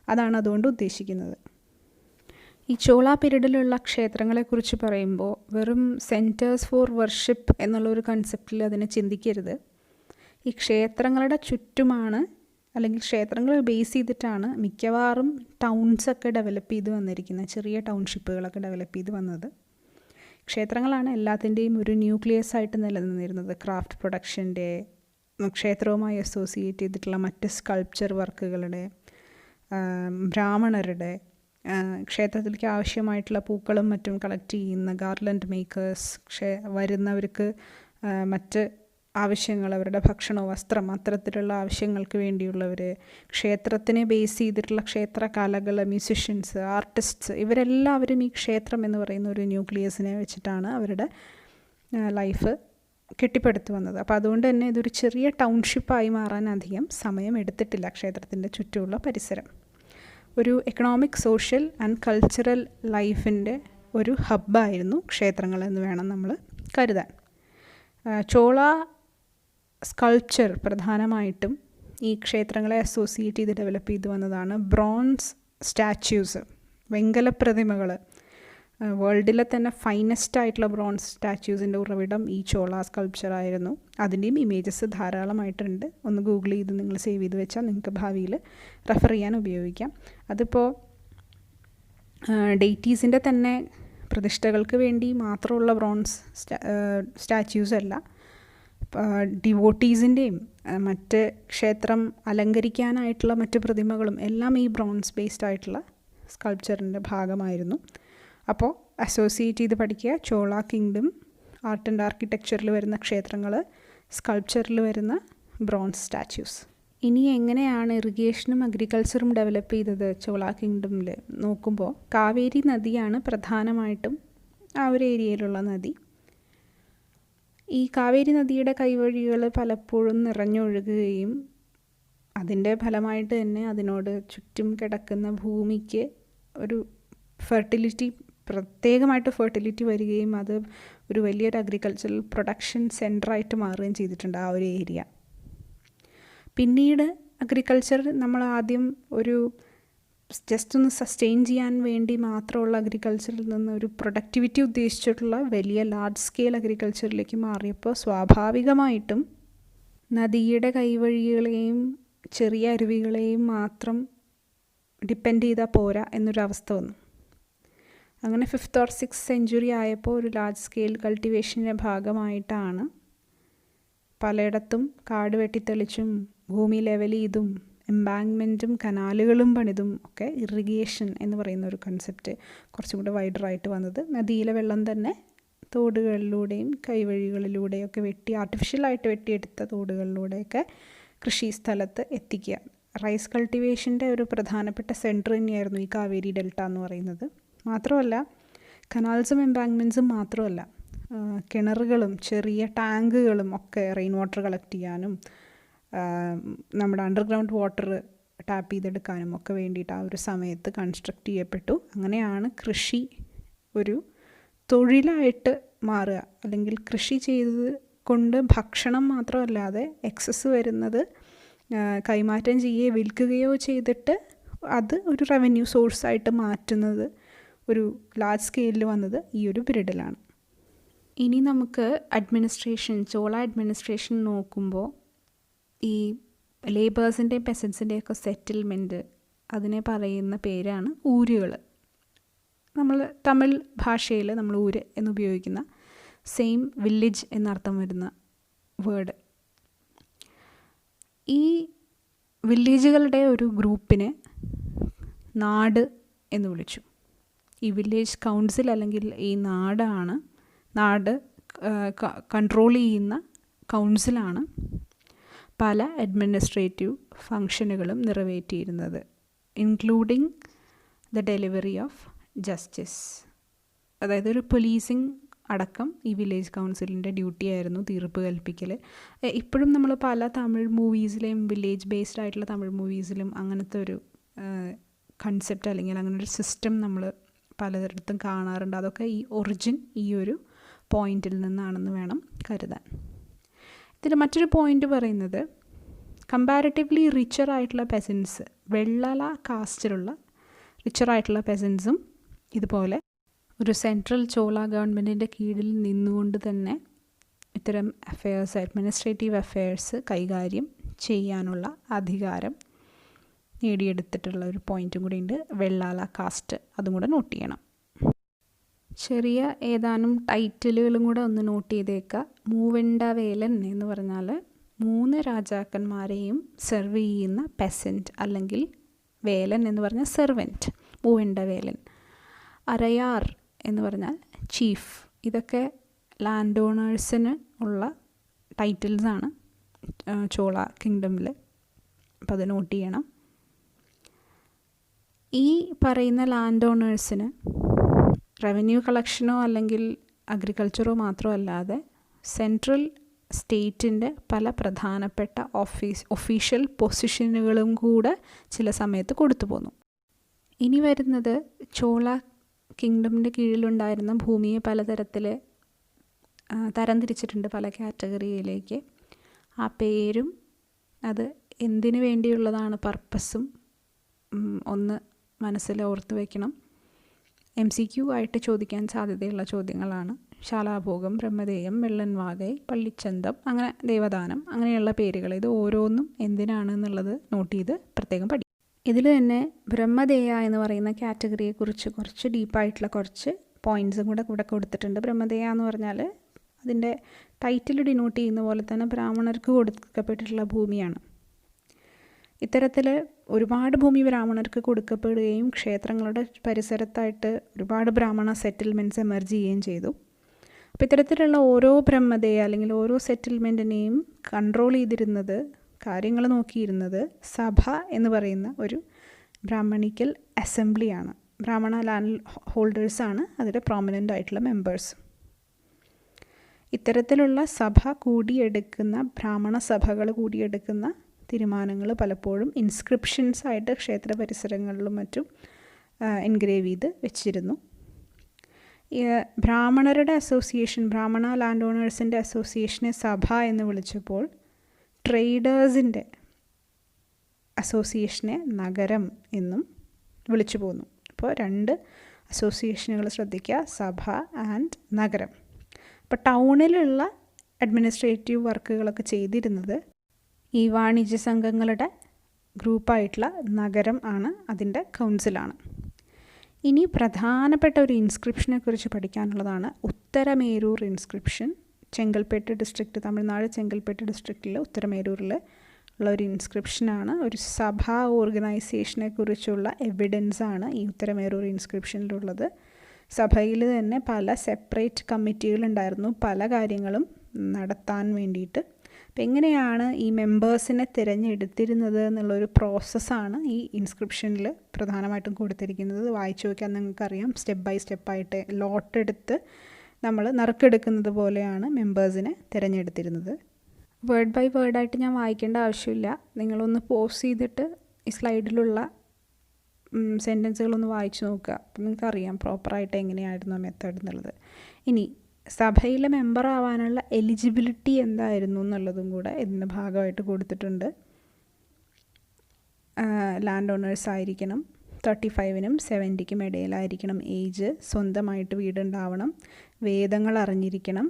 അതാണ് അതുകൊണ്ട് ഉദ്ദേശിക്കുന്നത്. ഈ ചോള പീരീഡിലുള്ള ക്ഷേത്രങ്ങളെക്കുറിച്ച് പറയുമ്പോൾ വെറും സെൻറ്റേഴ്സ് ഫോർ വർഷിപ്പ് എന്നുള്ളൊരു കൺസെപ്റ്റിൽ അതിനെ ചിന്തിക്കരുത്. ഈ ക്ഷേത്രങ്ങളുടെ ചുറ്റുമാണ്, അല്ലെങ്കിൽ ക്ഷേത്രങ്ങൾ ബേസ് ചെയ്തിട്ടാണ് മിക്കവാറും ടൗൺസൊക്കെ ഡെവലപ്പ് ചെയ്ത് വന്നിരിക്കുന്നത്, ചെറിയ ടൗൺഷിപ്പുകളൊക്കെ ഡെവലപ്പ് ചെയ്ത് വന്നത്. ക്ഷേത്രങ്ങളാണ് എല്ലാത്തിൻ്റെയും ഒരു ന്യൂക്ലിയസ് ആയിട്ട് നിലനിന്നിരുന്നത്. ക്രാഫ്റ്റ് പ്രൊഡക്ഷൻ്റെ, ക്ഷേത്രവുമായി അസോസിയേറ്റ് ചെയ്തിട്ടുള്ള മറ്റ് സ്കൾപ്ചർ വർക്കുകളുടെ, ബ്രാഹ്മണരുടെ, ക്ഷേത്രത്തിലേക്ക് ആവശ്യമായിട്ടുള്ള പൂക്കളും മറ്റും കളക്ട് ചെയ്യുന്ന ഗാർലൻഡ് മേക്കേഴ്സ്, വരുന്നവർക്ക് മറ്റ് ആവശ്യങ്ങൾ, അവരുടെ ഭക്ഷണവും വസ്ത്രം അത്തരത്തിലുള്ള ആവശ്യങ്ങൾക്ക് വേണ്ടിയുള്ളവർ, ക്ഷേത്രത്തിനെ ബേസ് ചെയ്തിട്ടുള്ള ക്ഷേത്ര കലകൾ, മ്യൂസിഷ്യൻസ്, ആർട്ടിസ്റ്റ്സ്, ഇവരെല്ലാവരും ഈ ക്ഷേത്രം എന്ന് പറയുന്ന ഒരു ന്യൂക്ലിയസിനെ വെച്ചിട്ടാണ് അവരുടെ ലൈഫ് കെട്ടിപ്പടുത്തു വന്നത്. അപ്പോൾ അതുകൊണ്ട് തന്നെ ഇതൊരു ചെറിയ ടൗൺഷിപ്പായി മാറാൻ അധികം സമയം എടുത്തിട്ടില്ല ക്ഷേത്രത്തിൻ്റെ ചുറ്റുമുള്ള പരിസരം. ഒരു എക്കണോമിക്, സോഷ്യൽ ആൻഡ് കൾച്ചറൽ ലൈഫിൻ്റെ ഒരു ഹബ്ബായിരുന്നു ക്ഷേത്രങ്ങളെന്ന് വേണം നമ്മൾ കരുതാൻ. ചോള സ്കൾപ്ചർ പ്രധാനമായിട്ടും ഈ ക്ഷേത്രങ്ങളെ അസോസിയേറ്റ് ചെയ്ത് ഡെവലപ്പ് ചെയ്ത് വന്നതാണ് ബ്രോൺസ് സ്റ്റാച്യൂസ്, വെങ്കല പ്രതിമകൾ. വേൾഡിലെ തന്നെ ഫൈനസ്റ്റ് ആയിട്ടുള്ള ബ്രോൺസ് സ്റ്റാച്യൂസിൻ്റെ ഉറവിടം ഈ ചോള സ്കൾപ്ചർ ആയിരുന്നു. അതിൻ്റെയും ഇമേജസ് ധാരാളമായിട്ടുണ്ട്. ഒന്ന് ഗൂഗിൾ ചെയ്ത് നിങ്ങൾ സേവ് ചെയ്ത് വെച്ചാൽ നിങ്ങൾക്ക് ഭാവിയിൽ റെഫർ ചെയ്യാൻ ഉപയോഗിക്കാം. അതിപ്പോൾ ഡെയ്റ്റീസിൻ്റെ തന്നെ പ്രതിഷ്ഠകൾക്ക് വേണ്ടി മാത്രമുള്ള ബ്രോൺസ് സ്റ്റാച്യൂസ് അല്ല, ഡിവോട്ടീസിൻ്റെയും മറ്റ് ക്ഷേത്രം അലങ്കരിക്കാനായിട്ടുള്ള മറ്റ് പ്രതിമകളും എല്ലാം ഈ ബ്രോൺസ് ബേസ്ഡ് ആയിട്ടുള്ള സ്കൾപ്ചറിൻ്റെ ഭാഗമായിരുന്നു. അപ്പോൾ അസോസിയേറ്റ് ചെയ്ത് പഠിക്കുക. ചോള കിങ്ഡം ആർട്ട് ആൻഡ് ആർക്കിടെക്ചറിൽ വരുന്ന ക്ഷേത്രങ്ങൾ, സ്കൾപ്ചറിൽ വരുന്ന ബ്രോൺസ് സ്റ്റാച്യൂസ്. ഇനി എങ്ങനെയാണ് ഇറിഗേഷനും അഗ്രികൾച്ചറും ഡെവലപ്പ് ചെയ്തത് ചോള കിങ്ഡമിൽ നോക്കുമ്പോൾ, കാവേരി നദിയാണ് പ്രധാനമായിട്ടും ആ ഒരു ഏരിയയിലുള്ള നദി. ഈ കാവേരി നദിയുടെ കൈവഴികൾ പലപ്പോഴും നിറഞ്ഞൊഴുകുകയും അതിൻ്റെ ഫലമായിട്ട് തന്നെ അതിനോട് ചുറ്റും കിടക്കുന്ന ഭൂമിക്ക് ഒരു പ്രത്യേകമായിട്ട് ഫെർട്ടിലിറ്റി വരികയും അത് ഒരു വലിയൊരു അഗ്രികൾച്ചറൽ പ്രൊഡക്ഷൻ സെൻ്ററായിട്ട് മാറുകയും ചെയ്തിട്ടുണ്ട് ആ ഒരു ഏരിയ. പിന്നീട് അഗ്രികൾച്ചർ നമ്മൾ ആദ്യം ഒരു ജസ്റ്റ് ഒന്ന് സസ്റ്റെയിൻ ചെയ്യാൻ വേണ്ടി മാത്രമുള്ള അഗ്രികൾച്ചറിൽ നിന്ന് ഒരു പ്രൊഡക്ടിവിറ്റി ഉദ്ദേശിച്ചിട്ടുള്ള വലിയ ലാർജ് സ്കെയിൽ അഗ്രികൾച്ചറിലേക്ക് മാറിയപ്പോൾ സ്വാഭാവികമായിട്ടും നദിയുടെ കൈവഴികളെയും ചെറിയ അരുവികളെയും മാത്രം ഡിപ്പെൻഡ് ചെയ്താൽ പോരാ എന്നൊരവസ്ഥ വന്നു. അങ്ങനെ 5th or 6th century ആയപ്പോൾ ഒരു ലാർജ് സ്കെയിൽ കൾട്ടിവേഷൻ്റെ ഭാഗമായിട്ടാണ് പലയിടത്തും കാട് വെട്ടിത്തെളിച്ചും ഭൂമി ലെവൽ ചെയ്തും എംബാങ്ക്മെൻറ്റും കനാലുകളും പണിതും ഒക്കെ ഇറിഗേഷൻ എന്ന് പറയുന്ന ഒരു കൺസെപ്റ്റ് കുറച്ചും കൂടെ വൈഡറായിട്ട് വന്നത്. നദിയിലെ വെള്ളം തന്നെ തോടുകളിലൂടെയും കൈവഴികളിലൂടെയൊക്കെ ആർട്ടിഫിഷ്യലായിട്ട് വെട്ടിയെടുത്ത തോടുകളിലൂടെയൊക്കെ കൃഷി സ്ഥലത്ത് എത്തിക്കുക. റൈസ് കൾട്ടിവേഷൻ്റെ ഒരു പ്രധാനപ്പെട്ട സെൻറ്റർ തന്നെയായിരുന്നു ഈ കാവേരി ഡെൽറ്റ എന്ന് പറയുന്നത്. മാത്രമല്ല കനാൽസും എംബാങ്ക്മെൻറ്റ്സും മാത്രമല്ല, കിണറുകളും ചെറിയ ടാങ്കുകളും ഒക്കെ റെയിൻ വാട്ടർ കളക്ട് ചെയ്യാനും നമ്മുടെ അണ്ടർഗ്രൗണ്ട് വാട്ടർ ടാപ്പ് ചെയ്തെടുക്കാനും ഒക്കെ വേണ്ടിയിട്ട് ആ ഒരു സമയത്ത് കൺസ്ട്രക്റ്റ് ചെയ്യപ്പെട്ടു. അങ്ങനെയാണ് കൃഷി ഒരു തൊഴിലായിട്ട് മാറുക. അല്ലെങ്കിൽ കൃഷി ചെയ്ത് കൊണ്ട് ഭക്ഷണം മാത്രമല്ലാതെ എക്സസ് വരുന്നത് കൈമാറ്റം ചെയ്യുകയോ വിൽക്കുകയോ ചെയ്തിട്ട് അത് ഒരു റവന്യൂ സോഴ്സായിട്ട് മാറ്റുന്നത് ഒരു ലാർജ് സ്കെയിലിൽ വന്നത് ഈ ഒരു പീരീഡിലാണ്. ഇനി നമുക്ക് ചോള അഡ്മിനിസ്ട്രേഷൻ നോക്കുമ്പോൾ ഈ ലേബേഴ്സിൻ്റെയും പെസൻസിൻ്റെയൊക്കെ സെറ്റിൽമെൻറ്റ്, അതിനെ പറയുന്ന പേരാണ് ഊരുകൾ. നമ്മൾ തമിഴ് ഭാഷയിൽ നമ്മൾ ഊര് എന്നുപയോഗിക്കുന്ന സെയിം വില്ലേജ് എന്നർത്ഥം വരുന്ന വേർഡ്. ഈ വില്ലേജുകളുടെ ഒരു ഗ്രൂപ്പിനെ നാട് എന്ന് വിളിച്ചു. ഈ വില്ലേജ് കൗൺസിൽ അല്ലെങ്കിൽ ഈ നാട് കൺട്രോൾ ചെയ്യുന്ന കൗൺസിലാണ് പല അഡ്മിനിസ്ട്രേറ്റീവ് ഫങ്ഷനുകളും നിറവേറ്റിയിരുന്നത്, including the delivery of justice. അതായത് ഒരു പോലീസിങ് അടക്കം ഈ വില്ലേജ് കൗൺസിലിൻ്റെ ഡ്യൂട്ടി ആയിരുന്നു തീർപ്പ് കൽപ്പിക്കൽ. ഇപ്പോഴും നമ്മൾ പല തമിഴ് മൂവീസിലെയും വില്ലേജ് ബേസ്ഡ് ആയിട്ടുള്ള തമിഴ് മൂവീസിലും അങ്ങനത്തെ ഒരു കൺസെപ്റ്റ് അല്ലെങ്കിൽ അങ്ങനെ ഒരു സിസ്റ്റം നമ്മൾ പലയിടത്തും കാണാറുണ്ട്. അതൊക്കെ ഈ ഒരു പോയിന്റിൽ നിന്നാണെന്ന് വേണം കരുതാൻ. ഇതിൽ മറ്റൊരു പോയിന്റ് പറയുന്നത് കമ്പാരിറ്റീവ്ലി റിച്ചറായിട്ടുള്ള പെസൻസ്, വെള്ളല കാസ്റ്റിലുള്ള റിച്ചറായിട്ടുള്ള പെസൻസും ഇതുപോലെ ഒരു സെൻട്രൽ ചോള ഗവൺമെൻറ്റിൻ്റെ കീഴിൽ നിന്നുകൊണ്ട് തന്നെ ഇത്തരം അഫെയർസ്, അഡ്മിനിസ്ട്രേറ്റീവ് അഫെയർസ് കൈകാര്യം ചെയ്യാനുള്ള അധികാരം നേടിയെടുത്തിട്ടുള്ള ഒരു പോയിൻറ്റും കൂടി ഉണ്ട്. വെള്ളാല കാസ്റ്റ്, അതും കൂടെ നോട്ട് ചെയ്യണം. ചെറിയ ഏതാനും ടൈറ്റിലുകളും കൂടെ ഒന്ന് നോട്ട് ചെയ്തേക്കുക. മൂവെണ്ടവേലൻ എന്ന് പറഞ്ഞാൽ 3 രാജാക്കന്മാരെയും സെർവ് ചെയ്യുന്ന പെസൻറ്റ്, അല്ലെങ്കിൽ വേലൻ എന്ന് പറഞ്ഞാൽ സെർവൻറ്റ്, മൂവെണ്ടവേലൻ. അരയാർ എന്ന് പറഞ്ഞാൽ ചീഫ്. ഇതൊക്കെ ലാൻഡ് ഓണേഴ്സിന് ഉള്ള ടൈറ്റിൽസാണ് ചോള കിങ്ഡമിൽ. അപ്പോൾ അത് നോട്ട് ചെയ്യണം. ഈ പറയുന്ന ലാൻഡ് ഓണേഴ്സിന് റവന്യൂ കളക്ഷനോ അല്ലെങ്കിൽ അഗ്രികൾച്ചറോ മാത്രമല്ലാതെ സെൻട്രൽ സ്റ്റേറ്റിൻ്റെ പല പ്രധാനപ്പെട്ട ഒഫീഷ്യൽ പൊസിഷനുകളും കൂടെ ചില സമയത്ത് കൊടുത്തു പോന്നു. ഇനി വരുന്നത് ചോള കിങ്ഡമിൻ്റെ കീഴിലുണ്ടായിരുന്ന ഭൂമിയെ പലതരത്തിൽ തരംതിരിച്ചിട്ടുണ്ട് പല കാറ്റഗറിയിലേക്ക്. ആ പേരും അത് എന്തിനു വേണ്ടിയുള്ളതാണ് പർപ്പസും ഒന്ന് മനസ്സിൽ ഓർത്ത് വയ്ക്കണം. MCQ ആയിട്ട് ചോദിക്കാൻ സാധ്യതയുള്ള ചോദ്യങ്ങളാണ്. ശാലാഭോഗം, ബ്രഹ്മദേയം, വെള്ളൻവാകൈ, പള്ളിച്ചന്തം, അങ്ങനെ ദേവദാനം, അങ്ങനെയുള്ള പേരുകൾ. ഇത് ഓരോന്നും എന്തിനാണെന്നുള്ളത് നോട്ട് ചെയ്ത് പ്രത്യേകം പഠിക്കും. ഇതിൽ തന്നെ ബ്രഹ്മദേയ എന്ന് പറയുന്ന കാറ്റഗറിയെക്കുറിച്ച് കുറച്ച് ഡീപ്പായിട്ടുള്ള കുറച്ച് പോയിൻറ്റ്സും കൂടെ കൊടുത്തിട്ടുണ്ട്. ബ്രഹ്മദേയ എന്ന് പറഞ്ഞാൽ അതിൻ്റെ ടൈറ്റിൽ ഡിനോട്ട് ചെയ്യുന്ന പോലെ തന്നെ ബ്രാഹ്മണർക്ക് കൊടുക്കപ്പെട്ടിട്ടുള്ള ഭൂമിയാണ്. ഇത്തരത്തിൽ ഒരുപാട് ഭൂമി ബ്രാഹ്മണർക്ക് കൊടുക്കപ്പെടുകയും ക്ഷേത്രങ്ങളുടെ പരിസരത്തായിട്ട് ഒരുപാട് ബ്രാഹ്മണ സെറ്റിൽമെൻറ്റ്സ് എമർജ് ചെയ്യുകയും ചെയ്തു. അപ്പോൾ ഇത്തരത്തിലുള്ള ഓരോ ബ്രഹ്മദേയ അല്ലെങ്കിൽ ഓരോ സെറ്റിൽമെൻറ്റിനെയും കൺട്രോൾ ചെയ്തിരുന്നത്, കാര്യങ്ങൾ നോക്കിയിരുന്നത് സഭ എന്ന് പറയുന്ന ഒരു ബ്രാഹ്മണിക്കൽ അസംബ്ലിയാണ്. ബ്രാഹ്മണ ലാൻഡ് ഹോൾഡേഴ്സാണ് അതിൻ്റെ പ്രോമിനൻ്റ് ആയിട്ടുള്ള മെമ്പേഴ്സ്. ഇത്തരത്തിലുള്ള സഭ കൂടിയെടുക്കുന്ന, ബ്രാഹ്മണ സഭകൾ കൂടിയെടുക്കുന്ന തീരുമാനങ്ങൾ പലപ്പോഴും ഇൻസ്ക്രിപ്ഷൻസ് ആയിട്ട് ക്ഷേത്ര പരിസരങ്ങളിലും മറ്റും എൻഗ്രേവ് ചെയ്ത് വെച്ചിരുന്നു. ബ്രാഹ്മണരുടെ അസോസിയേഷൻ, ബ്രാഹ്മണ ലാൻഡ് ഓണേഴ്സിൻ്റെ അസോസിയേഷനെ സഭ എന്ന് വിളിച്ചപ്പോൾ ട്രേഡേഴ്സിൻ്റെ അസോസിയേഷനെ നഗരം എന്നും വിളിച്ചു പോന്നു. അപ്പോൾ 2 അസോസിയേഷനുകൾ ശ്രദ്ധിക്കുക, സഭ ആൻഡ് നഗരം. അപ്പോൾ ടൗണിലുള്ള അഡ്മിനിസ്ട്രേറ്റീവ് വർക്കുകളൊക്കെ ചെയ്തിരുന്നത് ഈ വാണിജ്യ സംഘങ്ങളുടെ ഗ്രൂപ്പായിട്ടുള്ള നഗരം ആണ്, അതിൻ്റെ കൗൺസിലാണ്. ഇനി പ്രധാനപ്പെട്ട ഒരു ഇൻസ്ക്രിപ്ഷനെ കുറിച്ച് പഠിക്കാനുള്ളതാണ് ഉത്തരമേരൂർ ഇൻസ്ക്രിപ്ഷൻ. ചെങ്കൽപ്പേട്ട് ഡിസ്ട്രിക്റ്റ്, തമിഴ്നാട് ചെങ്കൽപ്പേട്ട് ഡിസ്ട്രിക്റ്റിൽ ഉത്തരമേരൂരിൽ ഉള്ള ഒരു ഇൻസ്ക്രിപ്ഷനാണ്. ഒരു സഭാ ഓർഗനൈസേഷനെ കുറിച്ചുള്ള എവിഡൻസാണ് ഈ ഉത്തരമേരൂർ ഇൻസ്ക്രിപ്ഷനിലുള്ളത്. സഭയിൽ തന്നെ പല സെപ്പറേറ്റ് കമ്മിറ്റികളുണ്ടായിരുന്നു പല കാര്യങ്ങളും നടത്താൻ വേണ്ടിയിട്ട്. അപ്പം എങ്ങനെയാണ് ഈ മെമ്പേഴ്സിനെ തിരഞ്ഞെടുത്തിരുന്നത് എന്നുള്ളൊരു പ്രോസസ്സാണ് ഈ ഇൻസ്ക്രിപ്ഷനിൽ പ്രധാനമായിട്ടും കൊടുത്തിരിക്കുന്നത്. വായിച്ചു നോക്കിയാൽ നിങ്ങൾക്കറിയാം, സ്റ്റെപ്പ് ബൈ സ്റ്റെപ്പായിട്ട് ലോട്ടെടുത്ത് നമ്മൾ നറുക്കെടുക്കുന്നത് പോലെയാണ് മെമ്പേഴ്സിനെ തിരഞ്ഞെടുത്തിരുന്നത്. വേർഡ് ബൈ വേർഡായിട്ട് ഞാൻ വായിക്കേണ്ട ആവശ്യമില്ല. നിങ്ങളൊന്ന് പോസ് ചെയ്തിട്ട് ഈ സ്ലൈഡിലുള്ള സെൻറ്റൻസുകളൊന്ന് വായിച്ചു നോക്കുക. അപ്പം നിങ്ങൾക്കറിയാം പ്രോപ്പറായിട്ട് എങ്ങനെയായിരുന്നു മെത്തേഡ് എന്നുള്ളത്. ഇനി സഭയിലെ മെമ്പർ ആവാനുള്ള എലിജിബിലിറ്റി എന്തായിരുന്നു എന്നുള്ളതും കൂടെ ഇതിൻ്റെ ഭാഗമായിട്ട് കൊടുത്തിട്ടുണ്ട്. ലാൻഡ് ഓണേഴ്സ് ആയിരിക്കണം, 35നും 70ക്കും ഇടയിലായിരിക്കണം ഏജ്, സ്വന്തമായിട്ട് വീടുണ്ടാവണം, വേദങ്ങൾ അറിഞ്ഞിരിക്കണം,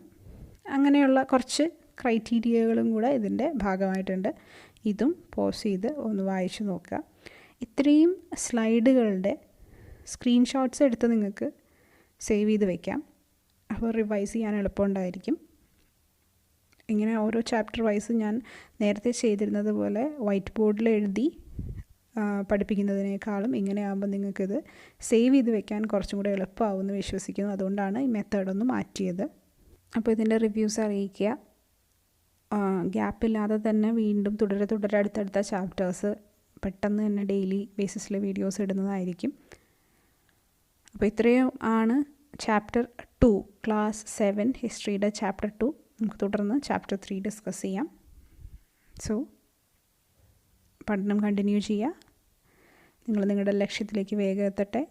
അങ്ങനെയുള്ള കുറച്ച് ക്രൈറ്റീരിയകളും കൂടെ ഇതിൻ്റെ ഭാഗമായിട്ടുണ്ട്. ഇതും പോസ് ചെയ്ത് ഒന്ന് വായിച്ചു നോക്കുക. ഇത്രയും സ്ലൈഡുകളുടെ സ്ക്രീൻഷോട്ട്സ് എടുത്ത് നിങ്ങൾക്ക് സേവ് ചെയ്ത് വയ്ക്കാം. അപ്പോൾ റിവൈസ് ചെയ്യാൻ എളുപ്പമുണ്ടായിരിക്കും. ഇങ്ങനെ ഓരോ ചാപ്റ്റർ വൈസ് ഞാൻ നേരത്തെ ചെയ്തിരുന്നത് പോലെ വൈറ്റ് ബോർഡിൽ എഴുതി പഠിപ്പിക്കുന്നതിനേക്കാളും ഇങ്ങനെയാകുമ്പോൾ നിങ്ങൾക്കിത് സേവ് ചെയ്ത് വെക്കാൻ കുറച്ചും കൂടെ എളുപ്പമാവുമെന്ന് വിശ്വസിക്കുന്നു. അതുകൊണ്ടാണ് ഈ മെത്തേഡൊന്ന് മാറ്റിയത്. അപ്പോൾ ഇതിൻ്റെ റിവ്യൂസ് അറിയിക്കുക. ഗ്യാപ്പില്ലാതെ തന്നെ വീണ്ടും തുടരെ അടുത്തടുത്ത ചാപ്റ്റേഴ്സ് പെട്ടെന്ന് തന്നെ ഡെയിലി ബേസിസിൽ വീഡിയോസ് ഇടുന്നതായിരിക്കും. അപ്പോൾ ഇത്രയും ആണ് ചാപ്റ്റർ 2, ക്ലാസ് 7 ഹിസ്റ്ററിയുടെ ചാപ്റ്റർ 2. നമുക്ക് തുടർന്ന് ചാപ്റ്റർ 3 ഡിസ്കസ് ചെയ്യാം. സോ പഠനം കണ്ടിന്യൂ ചെയ്യുക. നിങ്ങൾ നിങ്ങളുടെ ലക്ഷ്യത്തിലേക്ക് വേഗം എത്തട്ടെ.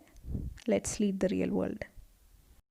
Let's lead the real world.